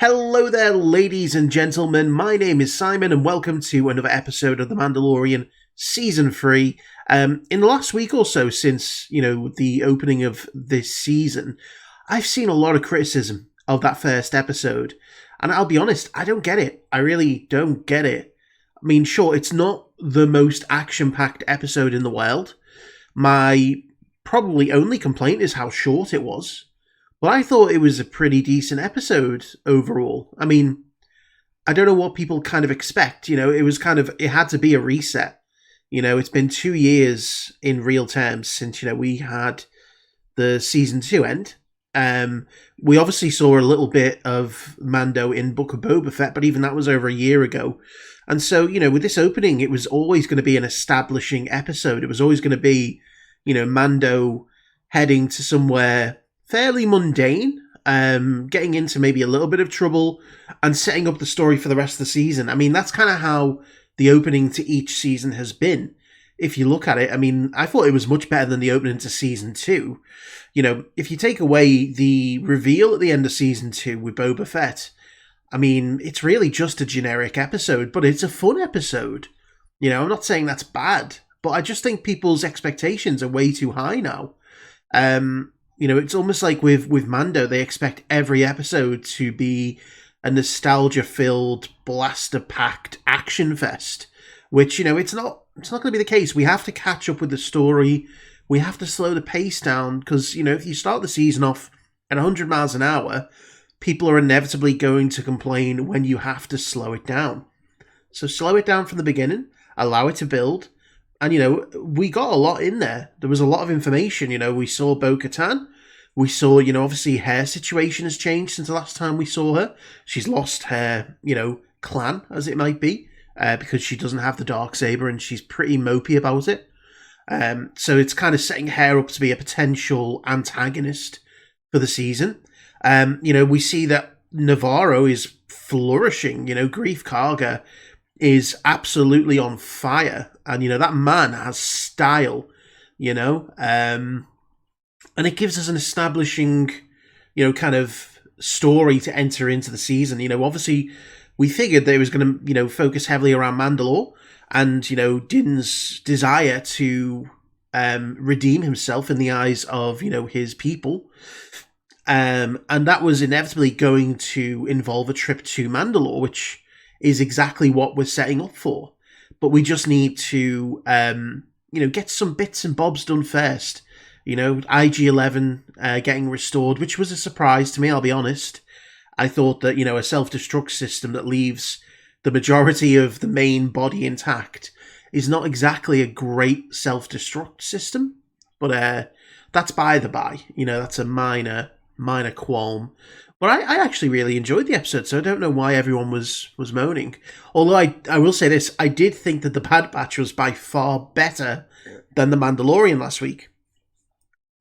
Hello there, ladies and gentlemen. My name is Simon, and welcome to another episode of The Mandalorian Season 3. In the last week or so since, the opening of this season, I've seen a lot of criticism of that first episode. And I'll be honest, I don't get it. I really don't get it. I mean, sure, it's not the most action-packed episode in the world. My probably only complaint is how short it was. But I thought it was a pretty decent episode overall. I mean, I don't know what people kind of expect. It had to be a reset. It's been 2 years in real terms since, we had the season 2 end. We obviously saw a little bit of Mando in Book of Boba Fett, but even that was over a year ago. And so, with this opening, it was always going to be an establishing episode. It was always going to be, Mando heading to somewhere fairly mundane, getting into maybe a little bit of trouble and setting up the story for the rest of the season. I mean, that's kind of how the opening to each season has been. If you look at it, I mean, I thought it was much better than the opening to season 2. If you take away the reveal at the end of season 2 with Boba Fett, I mean, it's really just a generic episode, but it's a fun episode. I'm not saying that's bad, but I just think people's expectations are way too high now. It's almost like with Mando, they expect every episode to be a nostalgia-filled, blaster-packed action fest, which, it's not going to be the case. We have to catch up with the story. We have to slow the pace down because, if you start the season off at 100 miles an hour, people are inevitably going to complain when you have to slow it down. So slow it down from the beginning, allow it to build. And, we got a lot in there. There was a lot of information. We saw Bo-Katan. We saw, obviously her situation has changed since the last time we saw her. She's lost her, clan, as it might be, because she doesn't have the Darksaber and she's pretty mopey about it. So it's kind of setting her up to be a potential antagonist for the season. We see that Navarro is flourishing. Grief Karga is absolutely on fire. And, that man has style, and it gives us an establishing, kind of story to enter into the season. Obviously, we figured that it was going to, focus heavily around Mandalore and, Din's desire to redeem himself in the eyes of, his people. And that was inevitably going to involve a trip to Mandalore, which is exactly what we're setting up for. But we just need to, get some bits and bobs done first. IG-11 getting restored, which was a surprise to me, I'll be honest. I thought that, a self-destruct system that leaves the majority of the main body intact is not exactly a great self-destruct system. But that's by the by. That's a minor qualm. But I actually really enjoyed the episode, so I don't know why everyone was moaning. Although I will say this, I did think that the Bad Batch was by far better than the Mandalorian last week.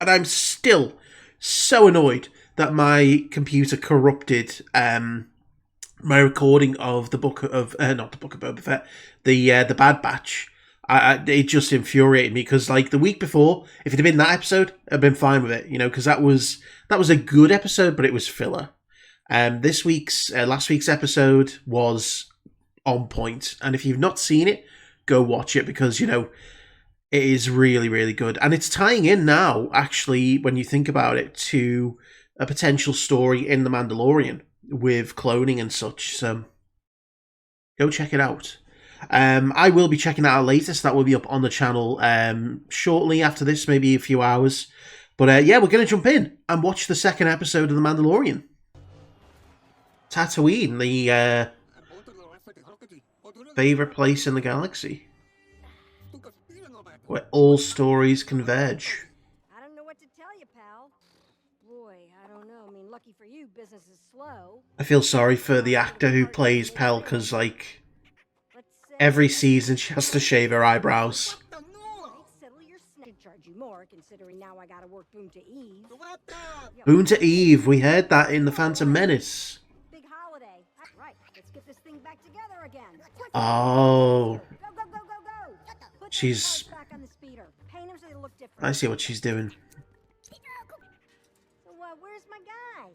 And I'm still so annoyed that my computer corrupted my recording of the book of not the Book of Boba Fett, the Bad Batch. It just infuriated me because, like, the week before, if it had been that episode, I'd been fine with it, because that was a good episode, but it was filler. Last week's episode was on point, and if you've not seen it, go watch it because it is really, really good. And it's tying in now, actually, when you think about it, to a potential story in The Mandalorian with cloning and such. So go check it out. I will be checking that out later, so that will be up on the channel shortly after this, maybe a few hours. But we're going to jump in and watch the second episode of The Mandalorian. Tatooine, the favourite place in the galaxy, where all stories converge. I don't know what to tell you, pal. Boy, I don't know. I mean, lucky for you, business is slow. I feel sorry for the actor who plays Pell, because, like, every season she has to shave her eyebrows. Settle your snake. Charge you more, considering now I gotta work Boom to Eve. Boon to Eve, we heard that in The Phantom Menace. Big holiday. Right, let's get this thing back together again. Oh. Go. Put She's... back on the speeder. Paint them so they look different. I see what she's doing. So, where's my guy?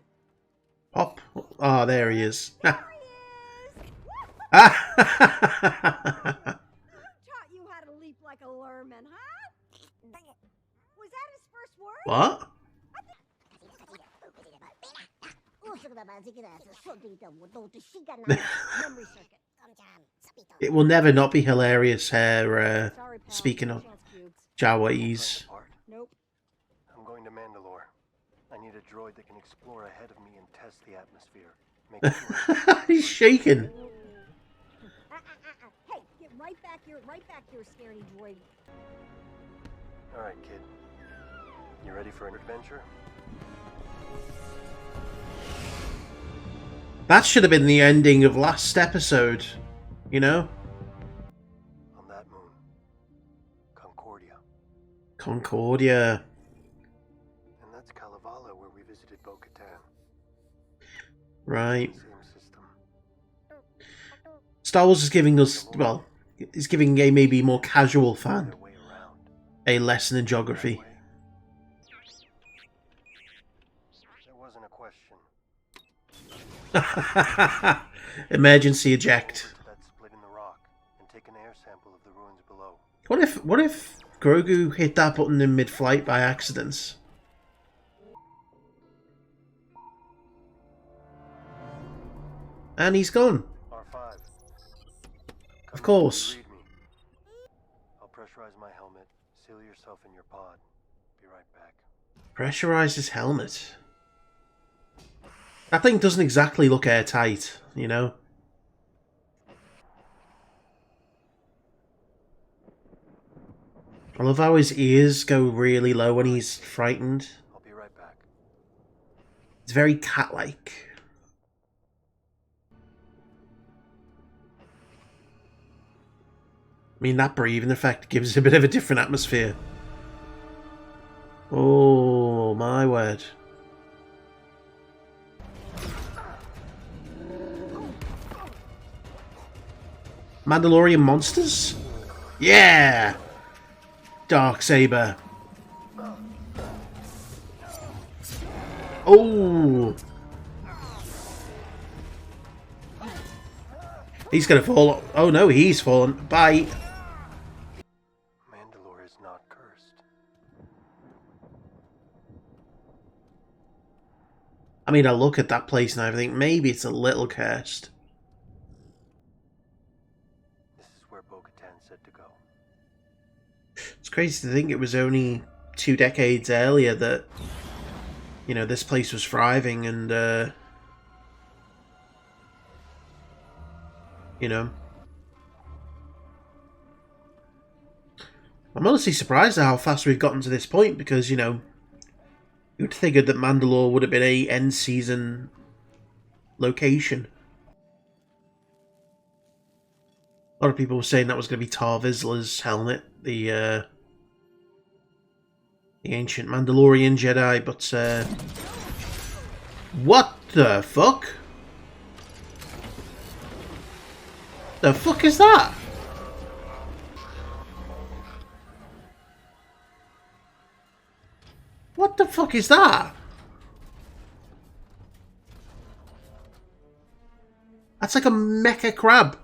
Pop. Oh, there he is. There he is! Who taught you how to leap like a lerman, huh? Was that his first word? What? Memory circuit. It will never not be hilarious here, Sorry, pal. speaking of Chance cubes. Jawaese. Nope. I'm going to Mandalore. I need a droid that can explore ahead of me and test the atmosphere. Make sure He's shaking. Hey, get right back here, scaredy droid. All right, kid. You ready for an adventure? That should have been the ending of last episode, you know? On that moon, Concordia. Concordia. And that's Kalevala, where we visited Bo-Katan. Right. Same system. Star Wars is giving us, well, is giving a maybe more casual fan Their way around. a lesson in geography. That way. There wasn't a question. Emergency eject. Over to that split in the rock and take an air sample of the ruins below. What if Grogu hit that button in mid-flight by accident? And he's gone. R5. Of course. Read me. I'll pressurize my helmet. Seal yourself in your pod. Be right back. Pressurize his helmet. That thing doesn't exactly look airtight, you know? I love how his ears go really low when he's frightened. I'll be right back. It's very cat-like. I mean, that breathing effect gives it a bit of a different atmosphere. Oh, my word. Mandalorian monsters? Yeah! Darksaber. Oh! He's gonna fall. Oh no, he's fallen. Bye. Mandalore is not cursed. I mean, I look at that place and I think maybe it's a little cursed. This is where Bo-Katan said to go. It's crazy to think it was only 2 decades earlier that, you know, this place was thriving and, you know. I'm honestly surprised at how fast we've gotten to this point because, you know, you'd figured that Mandalore would have been a end season location. A lot of people were saying that was going to be Tar Vizsla's helmet, the ancient Mandalorian Jedi, but what the fuck? The fuck is that? What the fuck is that? That's like a mecha crab.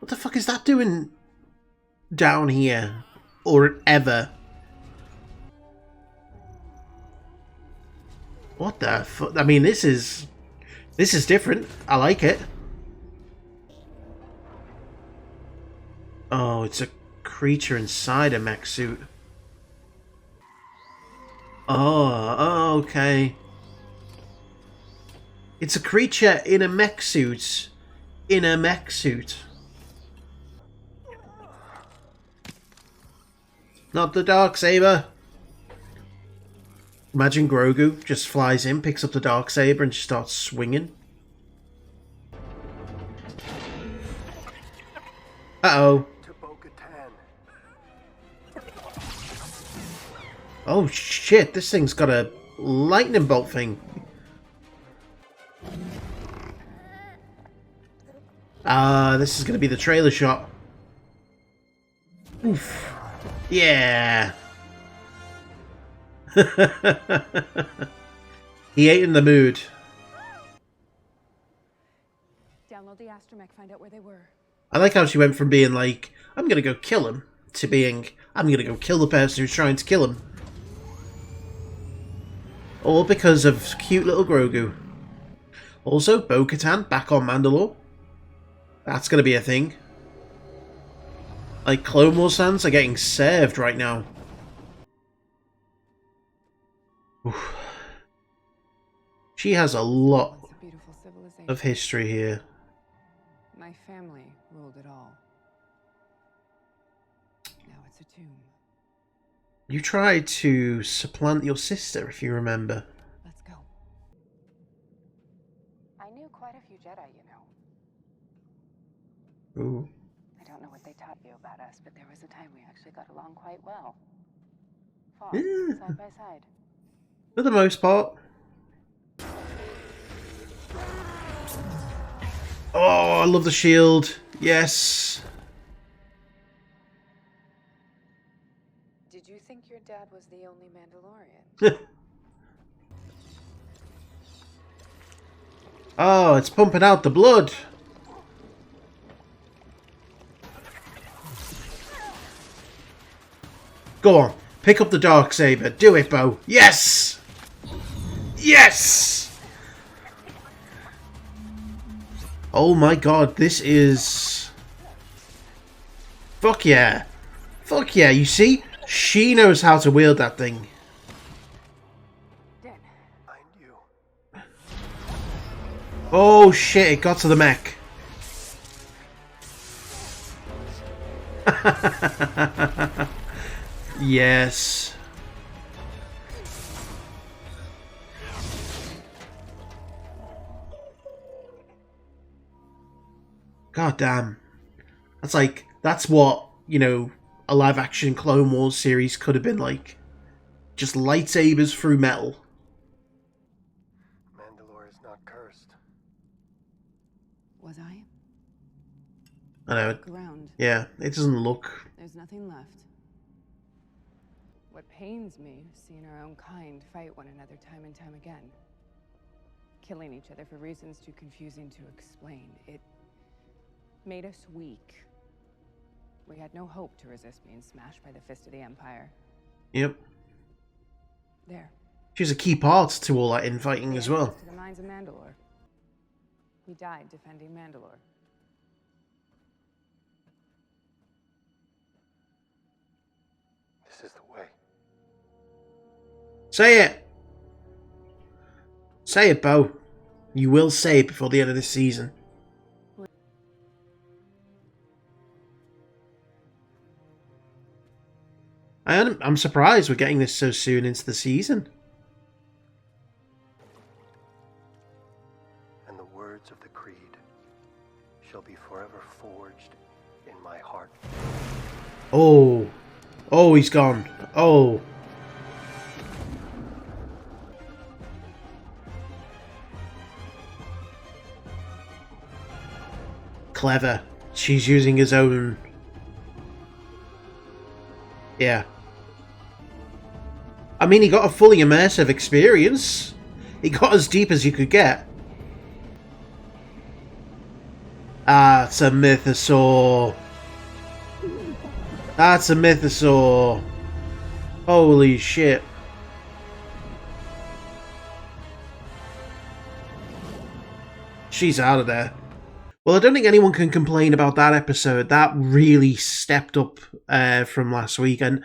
What the fuck is that doing down here? Or ever? What the fuck? I mean, this is different. I like it. Oh, it's a creature inside a mech suit. Oh, okay. It's a creature in a mech suit. In a mech suit. Not the Darksaber. Imagine Grogu just flies in, picks up the Darksaber and just starts swinging. Uh-oh. To Bo-Katan. Oh shit, this thing's got a lightning bolt thing. This is going to be the trailer shot. Oof. Yeah. He ain't in the mood. Download the astromech, find out where they were. I like how she went from being like, I'm gonna go kill him, to being, I'm gonna go kill the person who's trying to kill him. All because of cute little Grogu. Also, Bo-Katan back on Mandalore. That's gonna be a thing. Like, Clone Wars fans are getting served right now. Oof. She has a lot It's a beautiful civilization. of history here. My family ruled it all. Now it's a tomb. You tried to supplant your sister, if you remember. Let's go. I knew quite a few Jedi, you know. Ooh. I don't know what they taught you about us, but there was a time we actually got along quite well. Fought Yeah. side by side. For the most part. Oh, I love the shield. Yes. Did you think your dad was the only Mandalorian? Oh, it's pumping out the blood. Go on. Pick up the Darksaber. Do it, Bo. Yes! Yes! Oh my god, this is... Fuck yeah. Fuck yeah, you see? She knows how to wield that thing. Dan, Find you. Oh shit, it got to the mech. Yes. God damn. That's like, that's what, you know, a live action Clone Wars series could have been like. Just lightsabers through metal. Mandalore is not cursed. was I? I know. Look around. Yeah, it doesn't look... There's nothing left. What pains me is seeing our own kind fight one another time and time again. Killing each other for reasons too confusing to explain. It made us weak. We had no hope to resist being smashed by the fist of the Empire. Yep. There. She's a key part to all that infighting as well. To the mines of Mandalore. We died defending Mandalore. This is the way. Say it! Say it, Bo. You will say it before the end of this season. I'm surprised we're getting this so soon into the season. And the words of the creed shall be forever forged in my heart. Oh. Oh, he's gone. Oh. Clever. She's using his own... Yeah. I mean, he got a fully immersive experience. He got as deep as you could get. Ah, it's a mythosaur. That's a mythosaur. Holy shit. She's out of there. Well, I don't think anyone can complain about that episode. That really stepped up from last week. And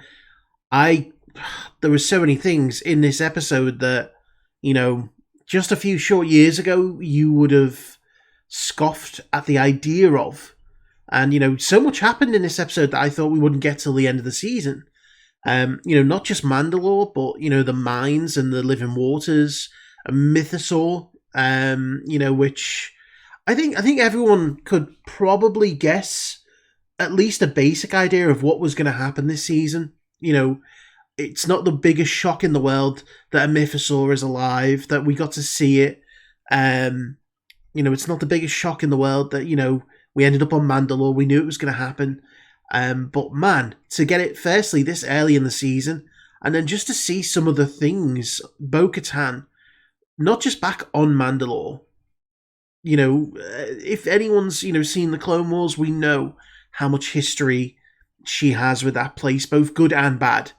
there were so many things in this episode that, you know, just a few short years ago, you would have scoffed at the idea of. And, you know, so much happened in this episode that I thought we wouldn't get till the end of the season. You know, not just Mandalore, but, you know, the mines and the living waters, a mythosaur, you know, which I think everyone could probably guess at least a basic idea of what was going to happen this season. You know, it's not the biggest shock in the world that a mythosaur is alive, that we got to see it. You know, it's not the biggest shock in the world that, you know, we ended up on Mandalore. We knew it was going to happen. But man, to get it firstly this early in the season, and then just to see some of the things Bo-Katan not just back on Mandalore. If anyone's, seen the Clone Wars, we know how much history she has with that place, both good and bad.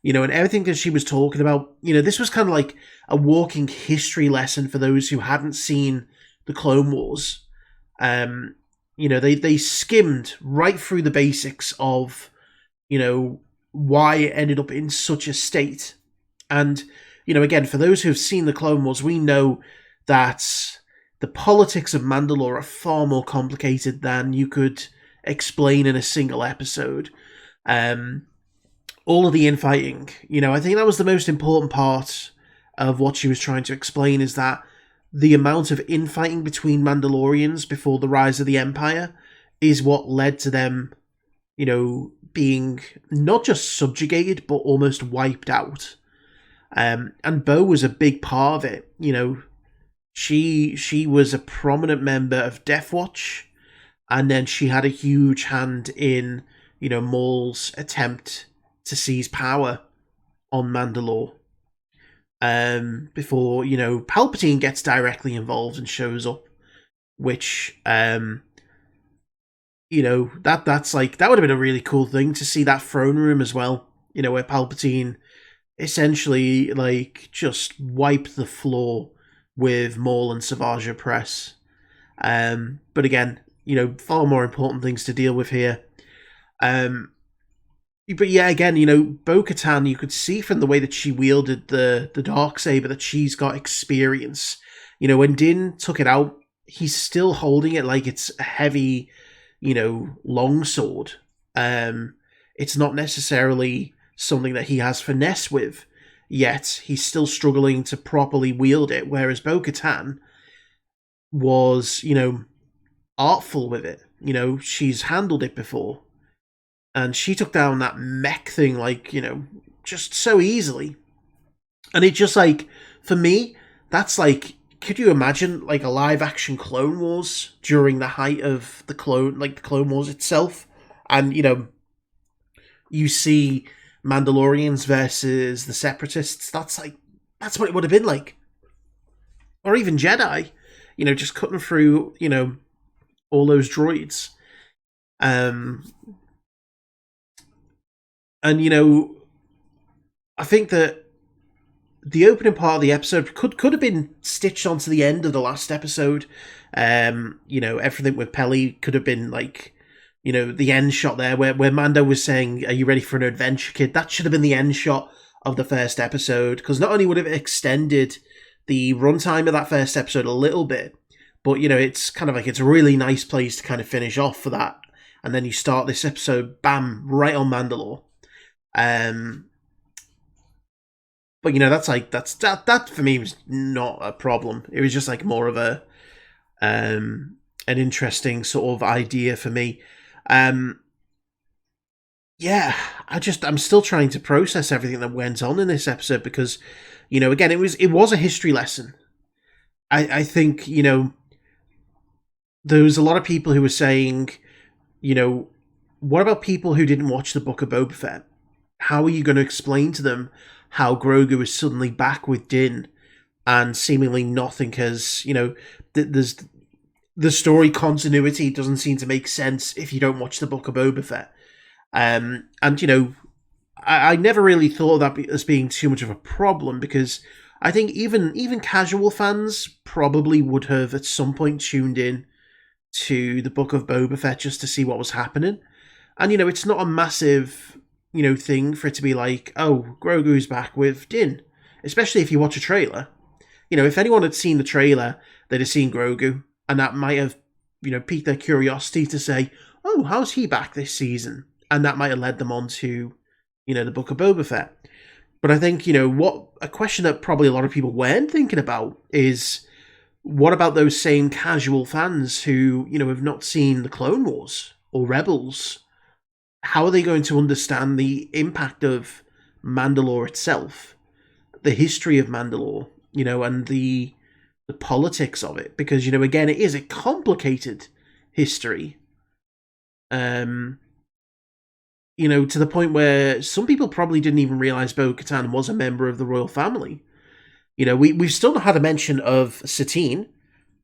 And everything that she was talking about, this was kind of like a walking history lesson for those who hadn't seen the Clone Wars. They skimmed right through the basics of, why it ended up in such a state. And, again, for those who have seen the Clone Wars, we know that the politics of Mandalore are far more complicated than you could explain in a single episode. All of the infighting, I think that was the most important part of what she was trying to explain, is that the amount of infighting between Mandalorians before the rise of the Empire is what led to them, being not just subjugated, but almost wiped out. And Bo was a big part of it. She was a prominent member of Death Watch, and then she had a huge hand in, Maul's attempt to seize power on Mandalore. Before, Palpatine gets directly involved and shows up, which, that's like, that would have been a really cool thing to see that throne room as well, where Palpatine essentially, like, just wiped the floor with Maul and Savage Opress. But again, far more important things to deal with here. But yeah, again, Bo-Katan, you could see from the way that she wielded the Darksaber that she's got experience. When Din took it out, he's still holding it like it's a heavy, long sword. It's not necessarily something that he has finesse with, yet he's still struggling to properly wield it, whereas Bo-Katan was, artful with it. She's handled it before. And she took down that mech thing, like, just so easily. And it just, like, for me, that's like, could you imagine, like, a live-action Clone Wars during the height of the Clone Wars itself? And, you see Mandalorians versus the Separatists. That's what it would have been like. Or even Jedi, just cutting through, all those droids. And, I think that the opening part of the episode could have been stitched onto the end of the last episode. Everything with Peli could have been like, the end shot there where Mando was saying, "Are you ready for an adventure, kid?" That should have been the end shot of the first episode, because not only would it have extended the runtime of that first episode a little bit, but, it's kind of like, it's a really nice place to kind of finish off for that. And then you start this episode, bam, right on Mandalore. But that for me was not a problem. It was just like more of a an interesting sort of idea for me. Yeah, I'm still trying to process everything that went on in this episode, because, again, it was a history lesson. I think, there was a lot of people who were saying, what about people who didn't watch the Book of Boba Fett? How are you going to explain to them how Grogu is suddenly back with Din, and seemingly nothing has, there's the story continuity doesn't seem to make sense if you don't watch the Book of Boba Fett. And, I never really thought of that as being too much of a problem, because I think even casual fans probably would have at some point tuned in to the Book of Boba Fett just to see what was happening. And, it's not a massive, thing for it to be like, oh, Grogu's back with Din. Especially if you watch a trailer. If anyone had seen the trailer, they'd have seen Grogu, and that might have, piqued their curiosity to say, oh, how's he back this season? And that might have led them on to, the Book of Boba Fett. But I think, a question that probably a lot of people weren't thinking about is, what about those same casual fans who, have not seen the Clone Wars or Rebels? How are they going to understand the impact of Mandalore itself, the history of Mandalore, and the politics of it? Because, again, it is a complicated history. To the point where some people probably didn't even realize Bo-Katan was a member of the royal family. We've still not had a mention of Se3.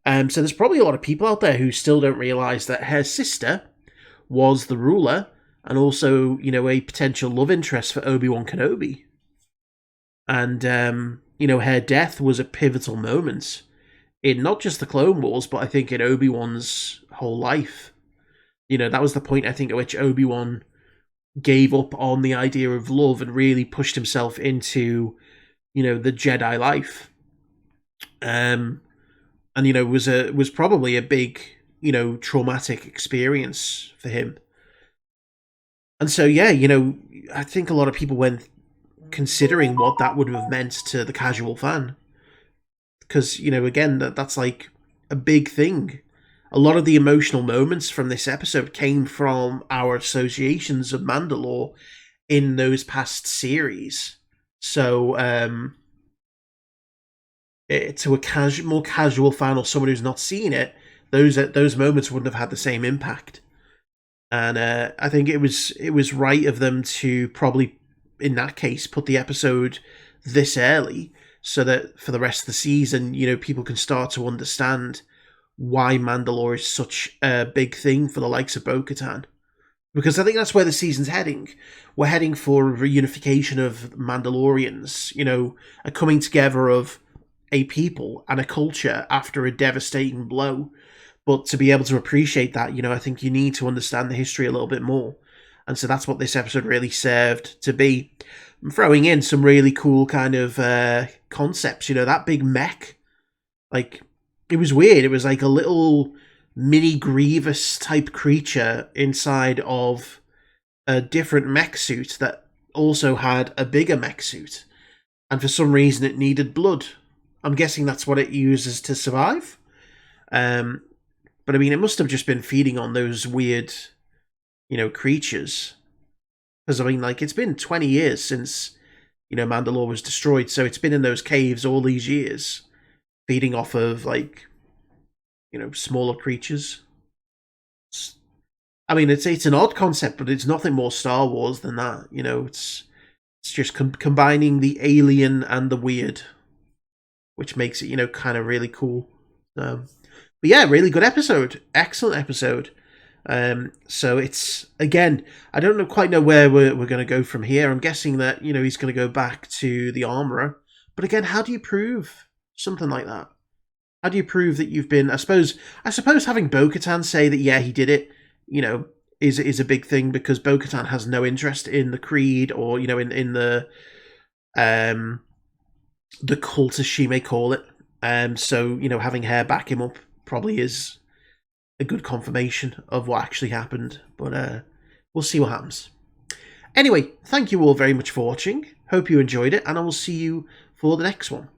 So there's probably a lot of people out there who still don't realise that her sister was the ruler and also, a potential love interest for Obi-Wan Kenobi. And, her death was a pivotal moment in not just the Clone Wars, but I think in Obi-Wan's whole life. That was the point, I think, at which Obi-Wan gave up on the idea of love and really pushed himself into, the Jedi life. And, was probably a big, traumatic experience for him. And so, yeah, I think a lot of people went considering what that would have meant to the casual fan. Because, again, that's like a big thing. A lot of the emotional moments from this episode came from our associations of Mandalore in those past series. So, to a more casual fan or someone who's not seen it, those moments wouldn't have had the same impact. And I think it was right of them to probably, in that case, put the episode this early so that for the rest of the season, people can start to understand why Mandalore is such a big thing for the likes of Bo-Katan. Because I think that's where the season's heading. We're heading for a reunification of Mandalorians, a coming together of a people and a culture after a devastating blow. But to be able to appreciate that, I think you need to understand the history a little bit more. And so that's what this episode really served to be. I'm throwing in some really cool kind of concepts. That big mech, like, it was weird. It was like a little mini Grievous type creature inside of a different mech suit that also had a bigger mech suit. And for some reason it needed blood. I'm guessing that's what it uses to survive. But I mean, it must have just been feeding on those weird, creatures. Because I mean, like, it's been 20 years since, Mandalore was destroyed. So it's been in those caves all these years, feeding off of, like, smaller creatures. I mean, it's an odd concept, but it's nothing more Star Wars than that. It's just combining the alien and the weird, which makes it, kind of really cool. But yeah, really good episode. Excellent episode. So it's, again, I don't quite know where we're going to go from here. I'm guessing that, he's going to go back to the Armorer. But again, how do you prove something like that? How do you prove that you've been, I suppose having Bo-Katan say that, yeah, he did it, is a big thing, because Bo-Katan has no interest in the creed or, in the cult, as she may call it. So, having her back him up probably is a good confirmation of what actually happened. But we'll see what happens. Anyway, thank you all very much for watching. Hope you enjoyed it, and I will see you for the next one.